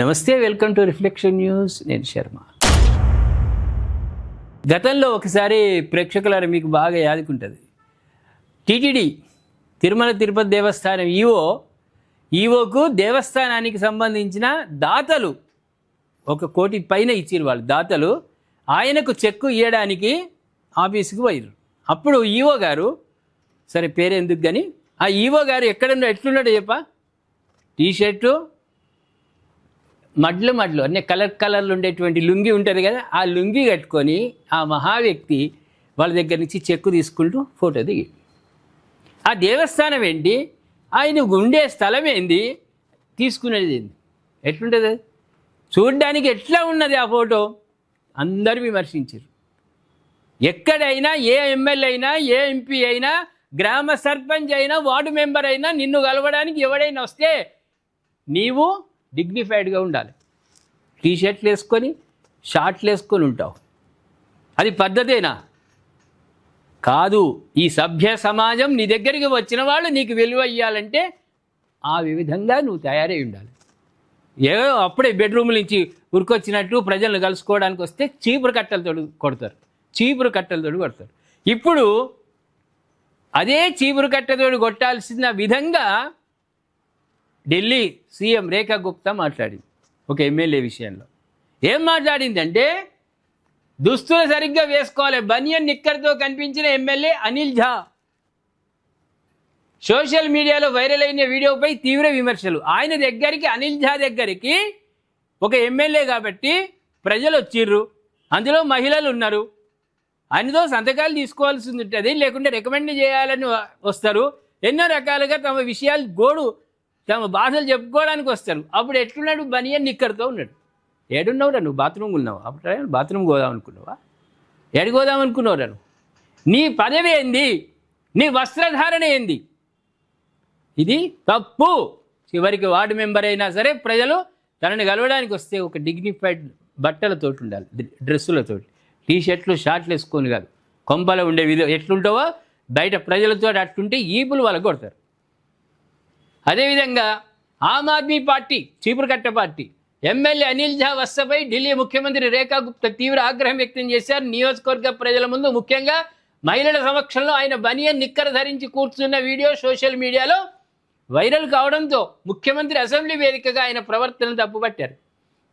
నమస్తే, welcome to reflection news. నేను శర్మ. గతంలో ఒకసారి ప్రేక్షకులారా మీకు బాగా యాదుకుంటుంది. టీటీడీ తిరుమల తిరుపతి దేవస్థానం ఈవోకు దేవస్థానానికి సంబంధించిన దాతలు 1 కోటి పైన ఇచ్చారు. వాళ్ళు దాతలు ఆయనకు చెక్కు ఇవ్వడానికి ఆఫీసుకు పోయారు. అప్పుడు ఈవో గారు, సరే పేరెందుకు కానీ, ఆ ఈవో గారు ఎట్లున్నాడో చెప్పా, టీషర్టు మడ్లు అన్నీ కలర్లు ఉండేటువంటి లుంగి ఉంటుంది కదా, ఆ లుంగి కట్టుకొని ఆ మహా వ్యక్తి వాళ్ళ దగ్గర నుంచి చెక్కు తీసుకుంటూ ఫోటో దిగి, ఆ దేవస్థానం ఏంటి, ఆయన ఉండే స్థలం ఏంది, తీసుకునేది ఏంది, ఎట్లుంటుంది అది చూడ్డానికి, ఎట్లా ఉన్నది ఆ ఫోటో, అందరూ విమర్శించారు. ఎక్కడైనా ఏ ఎమ్మెల్యే అయినా, ఏ ఎంపీ అయినా, గ్రామ సర్పంచ్ అయినా, వార్డు మెంబర్ అయినా నిన్ను కలవడానికి ఎవడైనా వస్తే నీవు డిగ్నిఫైడ్గా ఉండాలి. టీషర్ట్లు వేసుకొని షార్ట్లు వేసుకొని ఉంటావు. అది పద్ధతేనా? కాదు. ఈ సభ్య సమాజం నీ దగ్గరికి వచ్చిన వాళ్ళు నీకు విలువ ఇవ్వాలంటే ఆ విధంగా నువ్వు తయారై ఉండాలి. ఏదో అప్పుడే బెడ్రూమ్ నుంచి ఉరికొచ్చినట్టు ప్రజలను కలుసుకోవడానికి వస్తే చీపురు కట్టెలతో కొడతారు. ఇప్పుడు అదే చీపురు కట్టెతోడు కొట్టాల్సిన విధంగా ఢిల్లీ సీఎం రేఖా గుప్తా మాట్లాడింది ఒక ఎమ్మెల్యే విషయంలో. ఏం మాట్లాడిందంటే, దుస్తులు సరిగ్గా వేసుకోవాలి, బనియన్ నిక్కర్తో కనిపించిన ఎమ్మెల్యే అనిల్ ఝా. సోషల్ మీడియాలో వైరల్ అయిన వీడియోపై తీవ్ర విమర్శలు. ఆయన దగ్గరికి, అనిల్ ఝా దగ్గరికి ఒక ఎమ్మెల్యే కాబట్టి ప్రజలు వచ్చిర్రు, అందులో మహిళలు ఉన్నారు, ఆయనతో సంతకాలు తీసుకోవాల్సి ఉంటుంది, లేకుంటే రికమెండ్ చేయాలని వస్తారు, ఎన్నో రకాలుగా తమ విషయాలు తమ బాధలు చెప్పుకోవడానికి వస్తారు. అప్పుడు ఎట్లున్నాడు, బనియన్ నిక్కర్తో ఉన్నాడు. ఏడున్నావురా నువ్వు, బాత్రూమ్ ఉన్నావు, అప్పుడు బాత్రూమ్ పోదాం అనుకున్నావా, ఏడుకోదాం అనుకున్నావురా నువ్వు, నీ పదవి ఏంది, నీ వస్త్రధారణ ఏంది, ఇది తప్పు. చివరికి వార్డు మెంబర్ అయినా సరే ప్రజలు తనని కలవడానికి వస్తే ఒక డిగ్నిఫైడ్ బట్టలతోటి ఉండాలి, డ్రెస్సులతోటి, టీషర్ట్లు షార్ట్లు వేసుకొని కాదు. కొంపలో ఉండే ఎట్లుంటావో బయట ప్రజలతో అట్లుంటే ఈపులు వాళ్ళకు కొడతారు. అదేవిధంగా ఆమ్ ఆద్మీ పార్టీ, చీపురుకట్ట పార్టీ ఎమ్మెల్యే అనిల్ ఝా వస్తపై ఢిల్లీ ముఖ్యమంత్రి రేఖా గుప్తా తీవ్ర ఆగ్రహం వ్యక్తం చేశారు. నియోజకవర్గ ప్రజల ముందు, ముఖ్యంగా మహిళల సమక్షంలో ఆయన బనియన్ నిక్కర్ ధరించి కూర్చున్న వీడియో సోషల్ మీడియాలో వైరల్ కావడంతో ముఖ్యమంత్రి అసెంబ్లీ వేదికగా ఆయన ప్రవర్తనను తప్పుపట్టారు.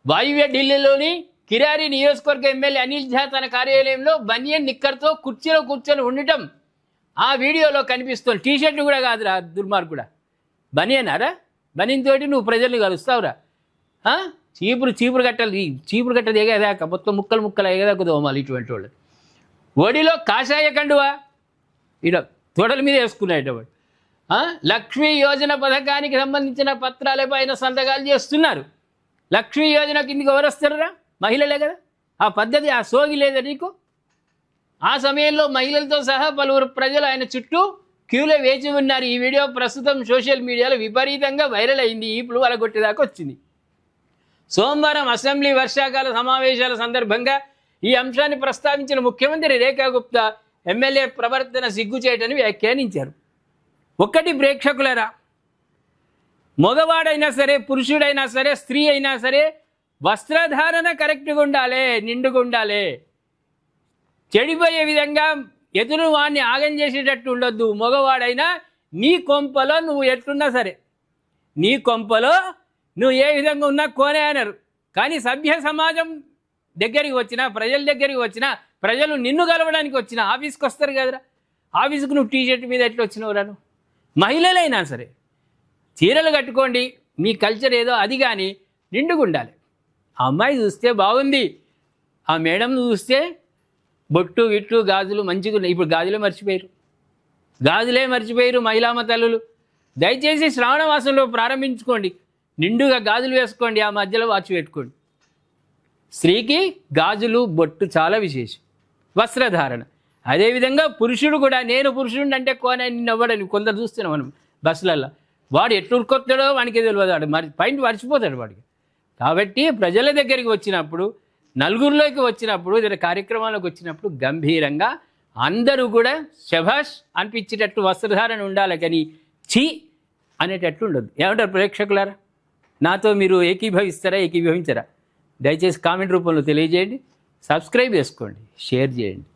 వాయువ్య ఢిల్లీలోని కిరారి నియోజకవర్గ ఎమ్మెల్యే అనిల్ ఝా తన కార్యాలయంలో బనియన్ నిక్కర్తో కుర్చీలో కూర్చొని ఉండటం ఆ వీడియోలో కనిపిస్తుంది. టీషర్ట్లు కూడా కాదురా దుర్మార్గుడా, బనియనారా, బనియన్ తోటి నువ్వు ప్రజల్ని కలుస్తావురా. చీపురు కట్టలు ఎగదాక మొత్తం ముక్కలు ఎగదాక దోమాలి ఇటువంటి వాళ్ళు. ఒడిలో కాషాయ కండువా ఇలా తొడల మీద వేసుకునేటవాడు. లక్ష్మీ యోజన పథకానికి సంబంధించిన పత్రాలపై ఆయన సంతకాలు చేస్తున్నారు. లక్ష్మీ యోజన కిందకి ఎవరు వస్తారా, మహిళలే కదా. ఆ పద్ధతి, ఆ సోగి లేదా నీకు? ఆ సమయంలో మహిళలతో సహా పలువురు ప్రజలు ఆయన చుట్టూ క్యూలో వేచి ఉన్నారు. ఈ వీడియో ప్రస్తుతం సోషల్ మీడియాలో విపరీతంగా వైరల్ అయింది, ఈపులు వలగొట్టేదాకా వచ్చింది. సోమవారం అసెంబ్లీ వర్షాకాల సమావేశాల సందర్భంగా ఈ అంశాన్ని ప్రస్తావించిన ముఖ్యమంత్రి రేఖా గుప్తా ఎమ్మెల్యే ప్రవర్తన సిగ్గుచేటని వ్యాఖ్యానించారు. ఒక్కటి ప్రేక్షకులరా, మగవాడైనా సరే, పురుషుడైనా సరే, స్త్రీ అయినా సరే వస్త్రధారణ కరెక్ట్గా ఉండాలి, నిండుగా ఉండాలి. చెడిపోయే విధంగా ఎదురు వాడిని ఆగం చేసేటట్టు ఉండొద్దు. మగవాడైనా నీ కొంపలో నువ్వు ఎట్లున్నా సరే, నీ కొంపలో నువ్వు ఏ విధంగా ఉన్నా కోనే అనరు. కానీ సభ్య సమాజం దగ్గరికి వచ్చినా, ప్రజల దగ్గరికి వచ్చినా, ప్రజలు నిన్ను కలవడానికి వచ్చినా, ఆఫీస్కి వస్తారు కదరా, ఆఫీస్కి నువ్వు టీషర్ట్ మీద ఎట్లా వచ్చినవురా నువ్వు? మహిళలైనా సరే చీరలు కట్టుకోండి, మీ కల్చర్ ఏదో అది, కానీ నిండుగా ఉండాలి. ఆ అమ్మాయి చూస్తే బాగుంది, ఆ మేడం చూస్తే బొట్టు గిట్టు గాజులు మంచిగా ఉన్నాయి. ఇప్పుడు గాజులే మర్చిపోయారు మహిళామ తల్లులు. దయచేసి శ్రావణ మాసంలో ప్రారంభించుకోండి, నిండుగా గాజులు వేసుకోండి, ఆ మధ్యలో వాచ్ పెట్టుకోండి. స్త్రీకి గాజులు, బొట్టు చాలా విశేషం, వస్త్రధారణ. అదేవిధంగా పురుషుడు కూడా, నేను పురుషుడు అంటే కోన నిన్నవ్వడని కొందరు చూస్తున్నాం మనం బస్సులల్లో. వాడు ఎట్లుకొస్తాడో వానికి తెలియదు, వాడు పాయింట్ మర్చిపోతాడు వాడికి. కాబట్టి ప్రజల దగ్గరికి వచ్చినప్పుడు, నలుగురిలోకి వచ్చినప్పుడు, ఇతర కార్యక్రమాలకు వచ్చినప్పుడు గంభీరంగా అందరూ కూడా శభాష్ అనిపించేటట్టు వస్త్రధారణ ఉండాలి, కానీ ఛీ అనేటట్లు ఉండదు. ఏమంటారు ప్రేక్షకులారా? నాతో మీరు ఏకీభవిస్తారా, ఏకీభవించరా? దయచేసి కామెంట్ రూపంలో తెలియజేయండి. సబ్స్క్రైబ్ చేసుకోండి, షేర్ చేయండి.